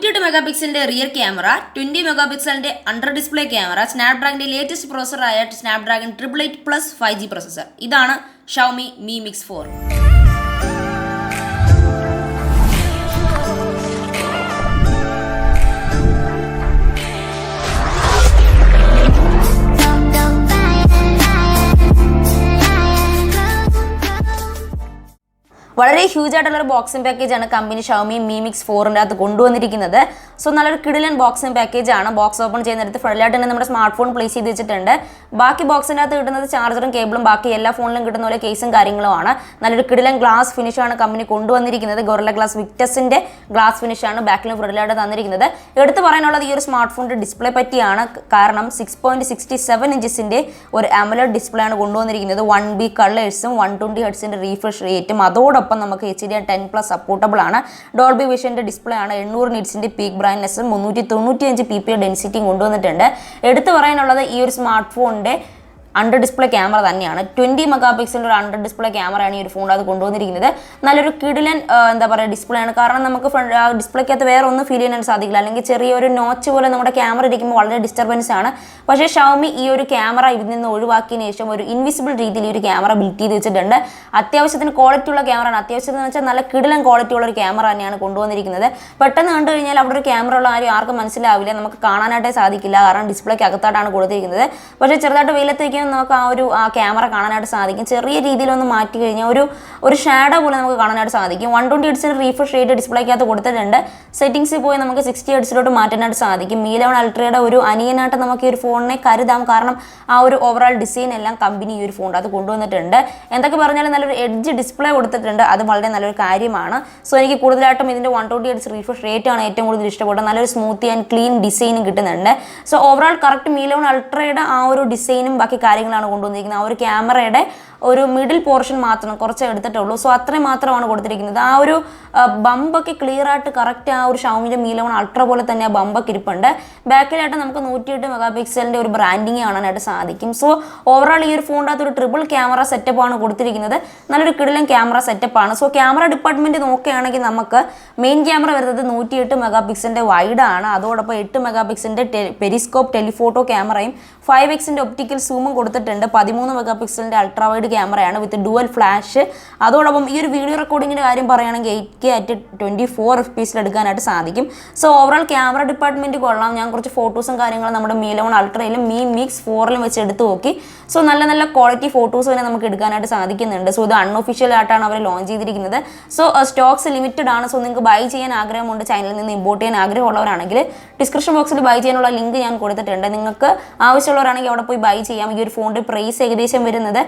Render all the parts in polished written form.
108 മെഗാപിക്സലിന്റെ rear camera, 20 മെഗാപിക്സലിന്റെ under display camera, സ്നാപ്ഡ്രാഗന്റെ ലേറ്റസ്റ്റ് പ്രോസസറായ സ്നാപ്ഡ്രാഗൺ 888+ 5G പ്രോസസർ. ഇതാണ് Xiaomi Mi Mix 4. വളരെ ഹ്യൂജ് ആയിട്ടുള്ള ഒരു ബോക്സിംഗ് പാക്കേജ് ആണ് കമ്പനി Xiaomi Mi Mix 4ന്റെ അകത്ത് കൊണ്ടുവന്നിരിക്കുന്നത്. സോ നല്ലൊരു കിടിലൻ ബോക്സിംഗ് പാക്കേജ് ആണ്. ബോക്സ് ഓപ്പൺ ചെയ്യുന്നിടത്ത് ഫ്രണ്ടിലായിട്ട് തന്നെ നമ്മുടെ സ്മാർട്ട് ഫോൺ പ്ലേസ് ചെയ്ത് വെച്ചിട്ടുണ്ട്. ബാക്കി ബോക്സിൻ്റെ അകത്ത് കിട്ടുന്നത് ചാർജറും കേബിളും ബാക്കി എല്ലാ ഫോണിലും കിട്ടുന്ന പോലെ കേസും കാര്യങ്ങളുമാണ്. നല്ലൊരു കിടിലൻ ഗ്ലാസ് ഫിനിഷാണ് കമ്പനി കൊണ്ടുവന്നിരിക്കുന്നത്. ഗൊറില്ല ഗ്ലാസ് വിക്ടസിന്റെ ഗ്ലാസ് ഫിനിഷാണ് ബാക്കിലും ഫ്രണ്ടിലായിട്ട് തന്നിരിക്കുന്നത്. എടുത്ത് പറയാനുള്ളത് ഈ ഒരു സ്മാർട്ട് ഫോണിന്റെ ഡിസ്പ്ലേ പറ്റിയാണ്. കാരണം 6.67 ഇഞ്ചസിന്റെ ഒരു AMOLED ഡിസ്പ്ലേ ആണ് കൊണ്ടുവന്നിരിക്കുന്നത്. 1B കളേഴ്സും 120 ഹെർട്സിന്റെ റീഫ്രഷ് റേറ്റും അതോടൊപ്പം നമുക്ക് HDR10+ സപ്പോർട്ടബിൾ ആണ്. ഡോൾബി വിഷന്റെ ഡിസ്പ്ലേ ആണ്. 800 നിറ്റ്സിന്റെ പീക്ക് ബ്രൈറ്റ്നസും 395 ppi ഡെൻസിറ്റിയും കൊണ്ടുവന്നിട്ടുണ്ട്. എടുത്തു പറയാനുള്ളത് ഈ ഒരു സ്മാർട്ട് ഫോണിന്റെ അണ്ടർ ഡിസ്പ്ലേ ക്യാമറ തന്നെയാണ്. 20 മെഗാപിക്സലിൻ്റെ ഒരു അണ്ടർ ഡിസ്പ്ലേ ക്യാമറയാണ് ഈ ഒരു ഫോൺ അത് കൊണ്ടുവന്നിരിക്കുന്നത്. നല്ലൊരു കിടിലൻ എന്താ പറയുക ഡിസ്പ്ലേ ആണ്. കാരണം നമുക്ക് ഡിസ്പ്ലേക്കകത്ത് വേറെ ഒന്നും ഫീൽ ചെയ്യാൻ സാധിക്കില്ല. അല്ലെങ്കിൽ ചെറിയൊരു നോച്ച് പോലെ നമ്മുടെ ക്യാമറ ഇരിക്കുമ്പോൾ വളരെ ഡിസ്റ്റർബൻസ് ആണ്. പക്ഷേ Xiaomi ഈ ഒരു ക്യാമറ ഇതിൽ നിന്ന് ഒഴിവാക്കിയതിന് ശേഷം ഒരു ഇൻവിസിബിൾ രീതിയിൽ ഈ ഒരു ക്യാമറ ബിൽറ്റ് ചെയ്ത് വെച്ചിട്ടുണ്ട്. അത്യാവശ്യത്തിന് ക്വാളിറ്റി ഉള്ള ക്യാമറ ആണ്. അത്യാവശ്യം എന്ന് വെച്ചാൽ നല്ല കിടിലൻ ക്വാളിറ്റി ഉള്ള ഒരു ക്യാമറ തന്നെയാണ് കൊണ്ടുവന്നിരിക്കുന്നത്. പെട്ടെന്ന് കണ്ടു കഴിഞ്ഞാൽ അവിടെ ഒരു ക്യാമറ ഉള്ള ആർക്കും മനസ്സിലാവില്ല, നമുക്ക് കാണാനായിട്ടേ സാധിക്കില്ല. കാരണം ഡിസ്പ്ലേക്ക് അകത്തായിട്ടാണ് കൊടുത്തിരിക്കുന്നത്. പക്ഷേ ചെറുതായിട്ട് വെയിലത്തേക്ക് നമുക്ക് ആ ക്യാമറ കാണാനായിട്ട് സാധിക്കും. ചെറിയ രീതിയിലൊന്ന് മാറ്റി കഴിഞ്ഞാൽ ഒരു ഷാഡോ പോലെ നമുക്ക് കാണാനായിട്ട് സാധിക്കും. 120 ഹെർട്സിന്റെ റീഫ്രഷ് റേറ്റ് ഡിസ്പ്ലേക്കകത്ത് കൊടുത്തിട്ടുണ്ട്. സെറ്റിംഗ്സിൽ പോയി നമുക്ക് 60 ഹെർട്സിലോട്ട് മാറ്റാനായിട്ട് സാധിക്കും. Mi 11 അൾട്രയുടെ ഒരു അനിയനായിട്ട് നമുക്ക് ഈ ഒരു ഫോണിനെ കരുതാം. കാരണം ആ ഒരു ഓവറോൾ ഡിസൈൻ എല്ലാം കമ്പനി ഈ ഒരു ഫോൺ അത് കൊണ്ടുവന്നിട്ടുണ്ട്. എന്തൊക്കെ പറഞ്ഞാലും നല്ലൊരു എഡ്ജ് ഡിസ്പ്ലേ കൊടുത്തിട്ടുണ്ട്. അത് വളരെ നല്ലൊരു കാര്യമാണ്. സോ എനിക്ക് കൂടുതലായിട്ടും ഇതിന്റെ 120 ഹെർട്സ് റീഫ്രഷ് റേറ്റ് ആണ് ഏറ്റവും കൂടുതൽ ഇഷ്ടപ്പെട്ടത്. നല്ലൊരു സ്മൂത്തി ആൻഡ് ക്ലീൻ ഡിസൈനും കിട്ടുന്നുണ്ട്. സോ ഓവറോൾ കറക്റ്റ് Mi 11 അൾട്രയുടെ ആ ഒരു ഡിസൈനും ബാക്കി കാര്യങ്ങളാണ് കൊണ്ടുവന്നിരിക്കുന്നത്. ആ ഒരു ക്യാമറയുടെ ഒരു മിഡിൽ പോർഷൻ മാത്രം കുറച്ച് എടുത്തിട്ടുള്ളൂ. സോ അത്രയും മാത്രമാണ് കൊടുത്തിരിക്കുന്നത്. ആ ഒരു ബമ്പൊക്കെ ക്ലിയർ ആയിട്ട് കറക്റ്റ് ആ ഒരു Xiaomiയുടെ Mi 11 അൾട്ര പോലെ തന്നെ ആ ബമ്പൊക്കെ ഇരിപ്പുണ്ട്. ബാക്കിലായിട്ട് നമുക്ക് 108 മെഗാപിക്സലിന്റെ ഒരു ബ്രാൻഡിങ് കാണാനായിട്ട് സാധിക്കും. സോ ഓവറോൾ ഈ ഒരു ഫോണിൻ്റെ അകത്ത് ഒരു ട്രിപ്പിൾ ക്യാമറ സെറ്റപ്പാണ് കൊടുത്തിരിക്കുന്നത്. നല്ലൊരു കിടിലൻ ക്യാമറ സെറ്റപ്പാണ്. സോ ക്യാമറ ഡിപ്പാർട്ട്മെന്റ് നോക്കുകയാണെങ്കിൽ നമുക്ക് മെയിൻ ക്യാമറ വരുന്നത് 108 മെഗാപിക്സലിന്റെ വൈഡാണ്. അതോടൊപ്പം 8 മെഗാപിക്സലിന്റെ പെരിസ്കോപ്പ് ടെലിഫോട്ടോ ക്യാമറയും 5x ഒപ്റ്റിക്കൽ സൂമും കൊടുത്തിട്ടുണ്ട്. 13 മെഗാപിക്സലിന്റെ അൾട്രാ വൈഡ് ക്യാമറയാണ് വിത്ത് ഡുവൽ ഫ്ലാഷ്. അതോടൊപ്പം ഈ ഒരു വീഡിയോ റെക്കോർഡിങ്ങിന്റെ കാര്യം പറയുകയാണെങ്കിൽ 8K at 24 FPS എടുക്കാനായിട്ട് സാധിക്കും. സോ ഓവറോൾ ക്യാമറ ഡിപ്പാർട്ട്മെന്റ് കൊള്ളാം. ഞാൻ കുറച്ച് ഫോട്ടോസും കാര്യങ്ങളും നമ്മുടെ Mi 11 അൾട്രയിലും Mi Mix 4ലും വെച്ച് എടുത്ത് നോക്കി. സോ നല്ല നല്ല ക്വാളിറ്റി ഫോട്ടോസ് തന്നെ നമുക്ക് എടുക്കാനായിട്ട് സാധിക്കുന്നുണ്ട്. സോ ഇത് അൺഒഫീഷ്യൽ ആയിട്ടാണ് അവർ ലോഞ്ച് ചെയ്തിരിക്കുന്നത്. സോ സ്റ്റോക്സ് ലിമിറ്റഡ് ആണ്. സോ നിങ്ങൾക്ക് ബൈ ചെയ്യാൻ ആഗ്രഹമുണ്ട്, ചൈനയിൽ നിന്ന് ഇമ്പോർട്ട് ചെയ്യാൻ ആഗ്രഹമുള്ളവരാണെങ്കിൽ ഡിസ്ക്രിപ്ഷൻ ബോക്സിൽ ബൈ ചെയ്യാനുള്ള ലിങ്ക് ഞാൻ കൊടുത്തിട്ടുണ്ട്. നിങ്ങൾക്ക് ആവശ്യമുള്ളവരാണെങ്കിൽ അവിടെ പോയി ബൈ ചെയ്യാം. ഈ ഒരു ഫോണിൻ്റെ പ്രൈസ് ഏകദേശം വരുന്നത്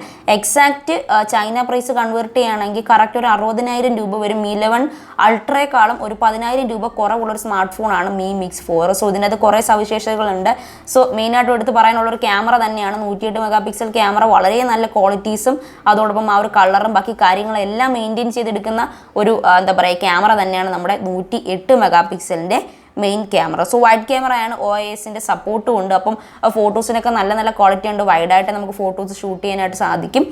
എക്സാക്റ്റ് ചൈന പ്രൈസ് കൺവേർട്ട് ചെയ്യുകയാണെങ്കിൽ കറക്റ്റ് ഒരു 60,000 രൂപ വരും. Mi 11 അൾട്രയെക്കാളും ഒരു 10,000 രൂപ കുറവുള്ളൊരു സ്മാർട്ട് ഫോണാണ് Mi Mix 4. സോ ഇതിനകത്ത് കുറേ സവിശേഷതകളുണ്ട്. സോ മെയിനായിട്ട് എടുത്ത് പറയാനുള്ളൊരു ക്യാമറ തന്നെയാണ്. 108 മെഗാപിക്സൽ ക്യാമറ വളരെ നല്ല ക്വാളിറ്റീസും അതോടൊപ്പം ആ ഒരു കളറും ബാക്കി കാര്യങ്ങളെല്ലാം മെയിൻറ്റെയിൻ ചെയ്തെടുക്കുന്ന ഒരു എന്താ പറയുക ക്യാമറ തന്നെയാണ് നമ്മുടെ 108 മെഗാപിക്സലിൻ്റെ മെയിൻ ക്യാമറ. സോ വൈഡ് ക്യാമറയാണ്. OISന്റെ സപ്പോർട്ടും ഉണ്ട്. അപ്പം ഫോട്ടോസിനൊക്കെ നല്ല നല്ല ക്വാളിറ്റി ഉണ്ട്. വൈഡായിട്ട് നമുക്ക് ഫോട്ടോസ് ഷൂട്ട് ചെയ്യാനായിട്ട് സാധിക്കും.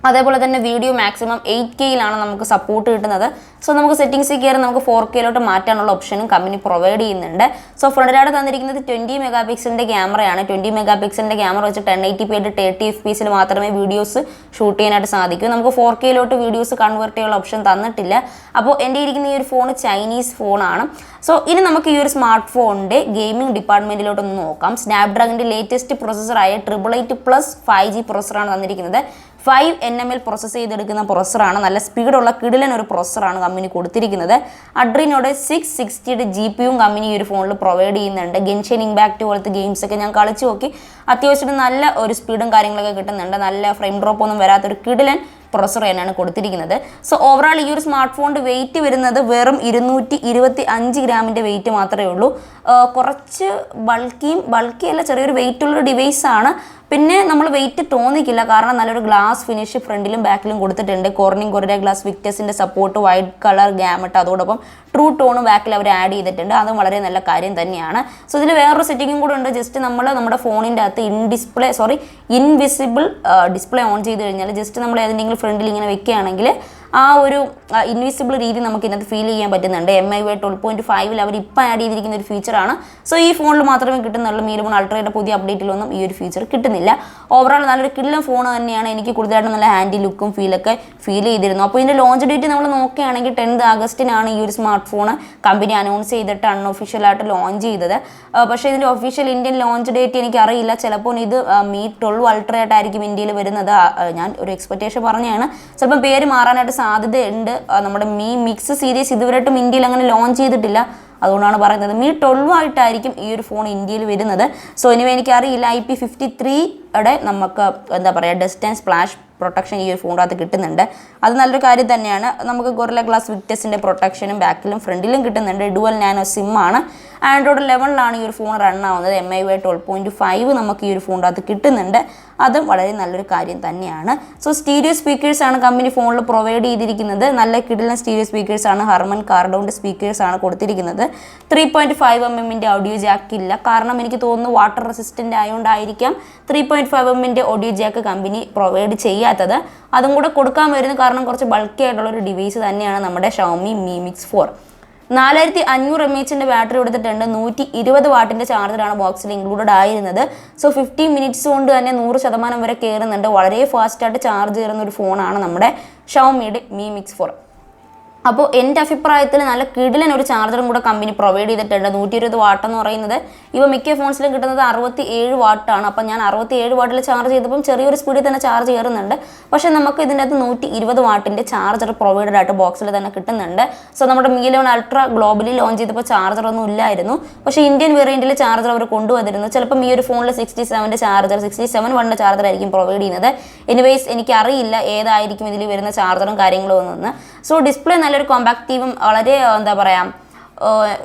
അതേപോലെ തന്നെ വീഡിയോ മാക്സിമം 8Kയിലാണ് നമുക്ക് സപ്പോർട്ട് കിട്ടുന്നത്. സോ നമുക്ക് സെറ്റിംഗ്സിൽ കയറി നമുക്ക് 4Kയിലോട്ട് മാറ്റാനുള്ള ഓപ്ഷനും കമ്പനി പ്രൊവൈഡ് ചെയ്യുന്നുണ്ട്. സോ ഫ്രണ്ടിലായിട്ട് തന്നിരിക്കുന്നത് 20 മെഗാപിക്സലിൻ്റെ ക്യാമറയാണ്. 20 മെഗാപിക്സലിൻ്റെ ക്യാമറ വെച്ച് 1080p 30 FPS മാത്രമേ വീഡിയോസ് ഷൂട്ട് ചെയ്യാനായിട്ട് സാധിക്കൂ. നമുക്ക് 4Kയിലോട്ട് വീഡിയോസ് കൺവേർട്ട് ചെയ്യാനുള്ള ഓപ്ഷൻ തന്നിട്ടില്ല. അപ്പോൾ എൻ്റെ ഇരിക്കുന്ന ഈ ഒരു ഫോൺ ചൈനീസ് ഫോണാണ്. സോ ഇനി നമുക്ക് ഈ ഒരു സ്മാർട്ട് ഫോണിൻ്റെ ഗെയിമിംഗ് ഡിപ്പാർട്ട്മെൻറ്റിലോട്ടൊന്ന് നോക്കാം. സ്നാപ്ഡ്രാഗൻ്റെ ലേറ്റസ്റ്റ് പ്രോസസ്സറായ 888+ 5G പ്രോസസ്സറാണ് തന്നിരിക്കുന്നത്. 5 nm പ്രോസസ്സ് ചെയ്തെടുക്കുന്ന പ്രോസസ്സറാണ്. നല്ല സ്പീഡുള്ള കിടിലൻ ഒരു പ്രോസസ്സറാണ് കമ്പനി കൊടുത്തിരിക്കുന്നത്. അഡ്രീനോടെ 660 GPUവും കമ്പനി ഈ ഒരു ഫോണിൽ പ്രൊവൈഡ് ചെയ്യുന്നുണ്ട്. ഗെൻഷൻ ഇമ്പാക്റ്റ് പോലത്തെ ഗെയിംസൊക്കെ ഞാൻ കളിച്ച് നോക്കി. അത്യാവശ്യം നല്ല ഒരു സ്പീഡും കാര്യങ്ങളൊക്കെ കിട്ടുന്നുണ്ട്. നല്ല ഫ്രെയിം ഡ്രോപ്പ് ഒന്നും വരാത്തൊരു കിടിലൻ പ്രോസസ്സർ തന്നെയാണ് കൊടുത്തിരിക്കുന്നത്. സോ ഓവറോൾ ഈ ഒരു സ്മാർട്ട് ഫോണിൻ്റെ വെയിറ്റ് വരുന്നത് വെറും 225 ഗ്രാമിൻ്റെ വെയിറ്റ് മാത്രമേ ഉള്ളൂ. കുറച്ച് ബൾക്കിയല്ല, ചെറിയൊരു വെയിറ്റുള്ളൊരു ഡിവൈസാണ്. പിന്നെ നമ്മൾ വെയിറ്റ് തോന്നിക്കില്ല. കാരണം നല്ലൊരു ഗ്ലാസ് ഫിനിഷ് ഫ്രണ്ടിലും ബാക്കിലും കൊടുത്തിട്ടുണ്ട്. കോർണിംഗ് ഗൊറില്ല ഗ്ലാസ് വിക്ടസിൻ്റെ സപ്പോർട്ട്, വൈറ്റ് കളർ ഗാമട്ട്, അതോടൊപ്പം ട്രൂ ടോണും ബാക്കിൽ അവർ ആഡ് ചെയ്തിട്ടുണ്ട്. അതും വളരെ നല്ല കാര്യം തന്നെയാണ്. സോ ഇതിൽ വേറൊരു സെറ്റിങ്ങും കൂടെ ഉണ്ട്. ജസ്റ്റ് നമ്മൾ നമ്മുടെ ഫോണിൻ്റെ അകത്ത് ഇൻവിസിബിൾ ഡിസ്പ്ലേ ഓൺ ചെയ്ത് കഴിഞ്ഞാൽ ജസ്റ്റ് നമ്മൾ ഏതെങ്കിലും ഫ്രണ്ടിൽ ഇങ്ങനെ വെക്കുകയാണെങ്കിൽ ആ ഒരു ഇൻവിസിബിൾ രീതി നമുക്ക് ഇതിനകത്ത് ഫീൽ ചെയ്യാൻ പറ്റുന്നുണ്ട്. MIUI 12.5 അവർ ഇപ്പോൾ ആഡ് ചെയ്തിരിക്കുന്ന ഒരു ഫീച്ചറാണ്. സോ ഈ ഫോണിൽ മാത്രമേ കിട്ടുന്നുള്ളൂ. Mi 11 Ultra'യുടെ പുതിയ അപ്ഡേറ്റിലൊന്നും ഈ ഒരു ഫീച്ചർ കിട്ടുന്നില്ല. ഓവറോൾ നല്ലൊരു കിടിലൻ ഫോൺ തന്നെയാണ്. എനിക്ക് കൂടുതലായിട്ടും നല്ല ഹാൻഡി ലുക്കും ഫീലൊക്കെ ഫീൽ ചെയ്തിരുന്നു. അപ്പോൾ ഇതിൻ്റെ ലോഞ്ച് ഡേറ്റ് നമ്മൾ നോക്കുകയാണെങ്കിൽ 10th Augustനാണ് ഈ ഒരു സ്മാർട്ട് ഫോൺ കമ്പനി അനൗൺസ് ചെയ്തിട്ട് അൺഒഫീഷ്യലായിട്ട് ലോഞ്ച് ചെയ്തത്. പക്ഷേ ഇതിൻ്റെ ഒഫീഷ്യൽ ഇന്ത്യൻ ലോഞ്ച് ഡേറ്റ് എനിക്കറിയില്ല. ചിലപ്പോൾ ഇത് Mi 12 Ultra ആയിട്ടായിരിക്കും ഇന്ത്യയിൽ വരുന്നത്. ഞാൻ ഒരു എക്സ്പെക്ടേഷൻ പറഞ്ഞതാണ്. ചിലപ്പോൾ പേര് മാറാനായിട്ട് സാധ്യതയുണ്ട്. നമ്മുടെ Mi Mix സീരീസ് ഇതുവരെയായിട്ടും ഇന്ത്യയിൽ അങ്ങനെ ലോഞ്ച് ചെയ്തിട്ടില്ല. അതുകൊണ്ടാണ് പറയുന്നത് Mi 12 ആയിട്ടായിരിക്കും ഈ ഒരു ഫോൺ ഇന്ത്യയിൽ വരുന്നത്. സോ എനിവേ എനിക്കറിയില്ല. IP53യുടെ നമുക്ക് എന്താ പറയുക ഡസ്റ്റ് ആൻഡ് സ്പ്ലാഷ് പ്രൊട്ടക്ഷൻ ഈ ഒരു ഫോണിനകത്ത് കിട്ടുന്നുണ്ട്. അത് നല്ലൊരു കാര്യം തന്നെയാണ്. നമുക്ക് ഗൊറില്ല ഗ്ലാസ് വിക്ടസിൻ്റെ പ്രൊട്ടക്ഷനും ബാക്കിലും ഫ്രണ്ടിലും കിട്ടുന്നുണ്ട്. Dual nano സിമ്മാണ്. ആൻഡ്രോയിഡ് 11 ഈ ഒരു ഫോൺ റൺ ആവുന്നത്. MIUI 12.5 നമുക്ക് ഈ ഒരു ഫോണിനകത്ത് കിട്ടുന്നുണ്ട്. അതും വളരെ നല്ലൊരു കാര്യം തന്നെയാണ്. സോ സ്റ്റീരിയോ സ്പീക്കേഴ്സാണ് കമ്പനി ഫോണിൽ പ്രൊവൈഡ് ചെയ്തിരിക്കുന്നത്. നല്ല കിടിലൻ സ്റ്റീരിയോ സ്പീക്കേഴ്സാണ്. ഹർമൻ കാർഡൗണ്ട് സ്പീക്കേഴ്സാണ് കൊടുത്തിരിക്കുന്നത്. 3.5mm ഓഡിയോ ജാക്ക് ഇല്ല. കാരണം എനിക്ക് തോന്നുന്നു വാട്ടർ റെസിസ്റ്റൻ്റ് ആയതുകൊണ്ടായിരിക്കാം 3.5mm ഓഡിയോ ജാക്ക് കമ്പനി പ്രൊവൈഡ് ചെയ്യാത്തത്. അതും കൂടെ കൊടുക്കാൻ വരുന്നത് കാരണം കുറച്ച് ബൾക്കി ആയിട്ടുള്ളൊരു ഡിവൈസ് തന്നെയാണ് നമ്മുടെ Xiaomi Mi Mix 4. 4500 mAh battery കൊടുത്തിട്ടുണ്ട്. 120 വാട്ടിൻ്റെ ചാർജറാണ് ബോക്സിൽ ഇൻക്ലൂഡഡ് ആയിരുന്നത്. സോ 15 മിനിറ്റ്സ് കൊണ്ട് തന്നെ 100% വരെ കയറുന്നുണ്ട്. വളരെ ഫാസ്റ്റായിട്ട് ചാർജ് കയറുന്ന ഒരു ഫോണാണ് നമ്മുടെ Xiaomiയുടെ Mi Mix 4. അപ്പോൾ എൻ്റെ അഭിപ്രായത്തിൽ നല്ല കിടിലൻ ഒരു ചാർജറും കൂടെ കമ്പനി പ്രൊവൈഡ് ചെയ്തിട്ടുണ്ട്. 120 വാട്ട് എന്ന് പറയുന്നത് ഇവ മിക്ക ഫോൺസിലും കിട്ടുന്നത് 67 വാട്ടാണ്. അപ്പോൾ ഞാൻ 67 വാട്ടിൽ ചാർജ് ചെയ്തപ്പം ചെറിയൊരു സ്പീഡിൽ തന്നെ ചാർജ് കയറുന്നുണ്ട്. പക്ഷേ നമുക്ക് ഇതിൻ്റെ അകത്ത് 120 വാട്ടിൻ്റെ ചാർജർ പ്രൊവൈഡഡ് ആയിട്ട് ബോക്സിൽ തന്നെ കിട്ടുന്നുണ്ട്. സോ നമ്മുടെ Mi 11 Ultra ഗ്ലോബലി ലോഞ്ച് ചെയ്തപ്പോൾ ചാർജറൊന്നും ഇല്ലായിരുന്നു. പക്ഷേ ഇന്ത്യൻ വേരിയൻറ്റിൽ ചാർജർ അവർ കൊണ്ടുവന്നിരുന്നു. ചിലപ്പം ഈ ഒരു ഫോണിൽ 67 ചാർജർ 67 വണ്ണിൻ്റെ ചാർജർ ആയിരിക്കും പ്രൊവൈഡ് ചെയ്യുന്നത്. എനിവേസ് എനിക്കറിയില്ല ഏതായിരിക്കും ഇതിൽ വരുന്ന ചാർജറും കാര്യങ്ങളും ഒന്നും. സോ ഡിസ്പ്ലേ നല്ലൊരു കോമ്പാക്റ്റീവും വളരെ എന്താ പറയുക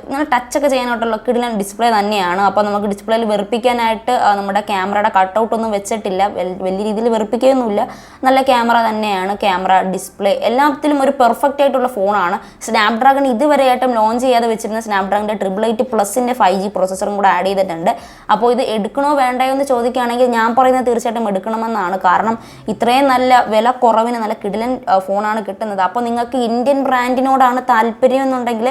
ഇങ്ങനെ ടച്ചൊക്കെ ചെയ്യാനായിട്ടുള്ള കിടിലൻ ഡിസ്പ്ലേ തന്നെയാണ്. അപ്പോൾ നമുക്ക് ഡിസ്പ്ലേയിൽ വെറുപ്പിക്കാനായിട്ട് നമ്മുടെ ക്യാമറയുടെ കട്ടൗട്ടൊന്നും വെച്ചിട്ടില്ല. വലിയ രീതിയിൽ വെറുപ്പിക്കുകയൊന്നുമില്ല. നല്ല ക്യാമറ തന്നെയാണ്. ക്യാമറ ഡിസ്പ്ലേ എല്ലാത്തിലും ഒരു പെർഫെക്റ്റ് ആയിട്ടുള്ള ഫോണാണ്. സ്നാപ്ഡ്രാഗൺ ഇതുവരെയായിട്ടും ലോഞ്ച് ചെയ്യാതെ വെച്ചിരുന്ന സ്നാപ്ഡ്രാഗണിൻ്റെ 888+ 5G പ്രോസസ്സറും കൂടെ ആഡ് ചെയ്തിട്ടുണ്ട്. അപ്പോൾ ഇത് എടുക്കണോ വേണ്ടയോ എന്ന് ചോദിക്കുകയാണെങ്കിൽ ഞാൻ പറയുന്നത് തീർച്ചയായിട്ടും എടുക്കണമെന്നാണ്. കാരണം ഇത്രയും നല്ല വില കുറവിന് നല്ല കിടിലൻ ഫോണാണ് കിട്ടുന്നത്. അപ്പോൾ നിങ്ങൾക്ക് ഇന്ത്യൻ ബ്രാൻഡിനോടാണ് താല്പര്യം എന്നുണ്ടെങ്കിൽ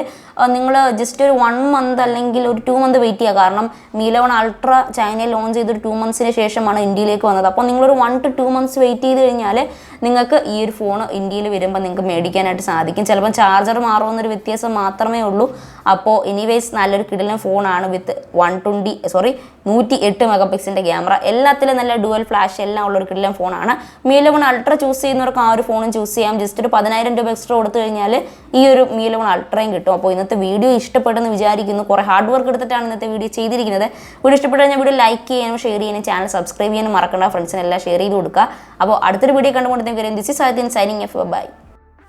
നിങ്ങൾ ജസ്റ്റ് ഒരു 1 month അല്ലെങ്കിൽ ഒരു 2 month വെയിറ്റ് ചെയ്യുക. കാരണം Mi 11 Ultra ചൈനയിൽ ലോഞ്ച് ചെയ്തൊരു 2 monthsന് ശേഷമാണ് ഇന്ത്യയിലേക്ക് വന്നത്. അപ്പോൾ നിങ്ങളൊരു 1 to 2 months വെയിറ്റ് ചെയ്ത് കഴിഞ്ഞാൽ നിങ്ങൾക്ക് ഈ ഒരു ഫോൺ ഇന്ത്യയിൽ വരുമ്പോൾ നിങ്ങൾക്ക് മേടിക്കാനായിട്ട് സാധിക്കും. ചിലപ്പം ചാർജർ മാറുമെന്നൊരു വ്യത്യാസം മാത്രമേ ഉള്ളൂ. അപ്പോൾ എനിവേസ് നല്ലൊരു കിടിലൻ ഫോണാണ് വിത്ത് 108 മെഗാപിക്സലിൻ്റെ ക്യാമറ. എല്ലാത്തിലും നല്ല ഡുവൽ ഫ്ലാഷ് എല്ലാം ഉള്ളൊരു കിടിലൻ ഫോണാണ്. Mi 11 Ultra ചൂസ് ചെയ്യുന്നവർക്ക് ആ ഒരു ഫോണും ചൂസ് ചെയ്യാം. ജസ്റ്റ് ഒരു 10,000 രൂപ എക്സ്ട്രാ കൊടുത്തു കഴിഞ്ഞാൽ ഈ ഒരു Mi 11 Ultra'യും കിട്ടും. അപ്പോൾ ഇന്നത്തെ വീഡിയോ ഇഷ്ടപ്പെട്ടെന്ന് വിചാരിക്കുന്നു. കുറേ ഹാർഡ് വർക്ക് എടുത്തിട്ടാണ് ഇന്നത്തെ വീഡിയോ ചെയ്തിരിക്കുന്നത്. വീഡിയോ ഇഷ്ടപ്പെട്ടു കഴിഞ്ഞാൽ വീഡിയോ ലൈക്ക് ചെയ്യാനും ഷെയർ ചെയ്യാനും ചാനൽ സബ്സ്ക്രൈബ് ചെയ്യാനും മറക്കണ്ട. ഫ്രണ്ട്സിനെല്ലാം ഷെയർ ചെയ്ത് കൊടുക്കുക. അപ്പോൾ അടുത്തൊരു വീഡിയോ കണ്ടുകൊണ്ടിരിക്കും. This is Aadin signing off. Bye.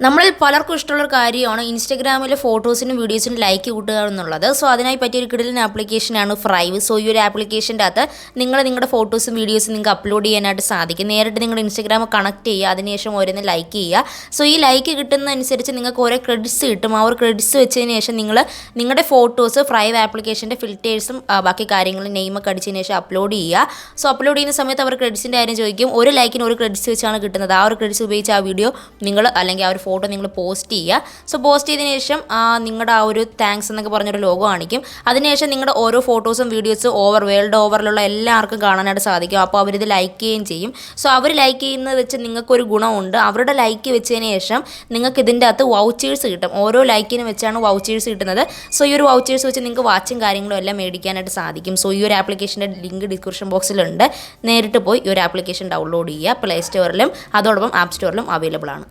നമ്മളിൽ പലർക്കും ഇഷ്ടമുള്ളൊരു കാര്യമാണ് ഇൻസ്റ്റഗ്രാമിലെ ഫോട്ടോസിനും വീഡിയോസിനും ലൈക്ക് കൂട്ടുക എന്നുള്ളത്. സോ അതിനായി പറ്റിയൊരു കിടിലൻ ആപ്ലിക്കേഷനാണ് ഫ്രൈവ്. സോ ഈ ഒരു ആപ്ലിക്കേഷൻ്റെ അകത്ത് നിങ്ങളുടെ ഫോട്ടോസും വീഡിയോസും നിങ്ങൾക്ക് അപ്ലോഡ് ചെയ്യാനായിട്ട് സാധിക്കും. നേരിട്ട് നിങ്ങളുടെ ഇൻസ്റ്റഗ്രാം കണക്ട് ചെയ്യുക. അതിനുശേഷം ഓരോന്ന് ലൈക്ക് ചെയ്യുക. സോ ഈ ലൈക്ക് കിട്ടുന്നതനുസരിച്ച് നിങ്ങൾക്ക് ഓരോ ക്രെഡിറ്റ്സ് കിട്ടും. ആ ഒരു ക്രെഡിറ്റ്സ് വെച്ചതിന് ശേഷം നിങ്ങളുടെ ഫോട്ടോസ് ഫ്രൈവ് ആപ്ലിക്കേഷൻ്റെ ഫിൽറ്റേഴ്സും ബാക്കി കാര്യങ്ങളും നെയിമൊക്കെ അടിച്ചതിന് ശേഷം അപ്ലോഡ് ചെയ്യുക. സോ അപ്ലോഡ് ചെയ്യുന്ന സമയത്ത് അവർ ക്രെഡിറ്റ്സിൻ്റെ കാര്യം ചോദിക്കും. ഒരു ലൈക്കിന് ഒരു ക്രെഡിറ്റ്സ് വെച്ചാണ് കിട്ടുന്നത്. ആ ഒരു ക്രെഡിറ്റ്സ് ഉപയോഗിച്ച് ആ വീഡിയോ നിങ്ങൾ അല്ലെങ്കിൽ ആ ഒരു ഫോട്ടോ നിങ്ങൾ പോസ്റ്റ് ചെയ്യുക. സോ പോസ്റ്റ് ചെയ്തതിന് ശേഷം നിങ്ങളുടെ ആ ഒരു താങ്ക്സ് എന്നൊക്കെ പറഞ്ഞൊരു ലോഗോ കാണിക്കും. അതിനുശേഷം നിങ്ങളുടെ ഓരോ ഫോട്ടോസും വീഡിയോസും വേൾഡ് ഓവറിലുള്ള എല്ലാവർക്കും കാണാനായിട്ട് സാധിക്കും. അപ്പോൾ അവരിത് ലൈക്ക് ചെയ്യുകയും ചെയ്യും. സോ അവർ ലൈക്ക് ചെയ്യുന്നത് വെച്ച് നിങ്ങൾക്കൊരു ഗുണമുണ്ട്. അവരുടെ ലൈക്ക് വെച്ചതിന് ശേഷം നിങ്ങൾക്ക് ഇതിൻ്റെ അകത്ത് വൗച്ചേഴ്സ് കിട്ടും. ഓരോ ലൈക്കിന് വെച്ചാണ് വൗച്ചേഴ്സ് കിട്ടുന്നത്. സോ ഈ ഒരു വൗച്ചേഴ്സ് വെച്ച് നിങ്ങൾക്ക് വാച്ചും കാര്യങ്ങളും എല്ലാം മേടിക്കാനായിട്ട് സാധിക്കും. സോ ഈ ഒരു ആപ്ലിക്കേഷൻ്റെ ലിങ്ക് ഡിസ്ക്രിപ്ഷൻ ബോക്സിലുണ്ട്. നേരിട്ട് പോയി ഈ ഒരു ആപ്ലിക്കേഷൻ ഡൗൺലോഡ് ചെയ്യുക. പ്ലേ സ്റ്റോറിലും അതോടൊപ്പം ആപ്പ് സ്റ്റോറിലും അവൈലബിൾ ആണ്.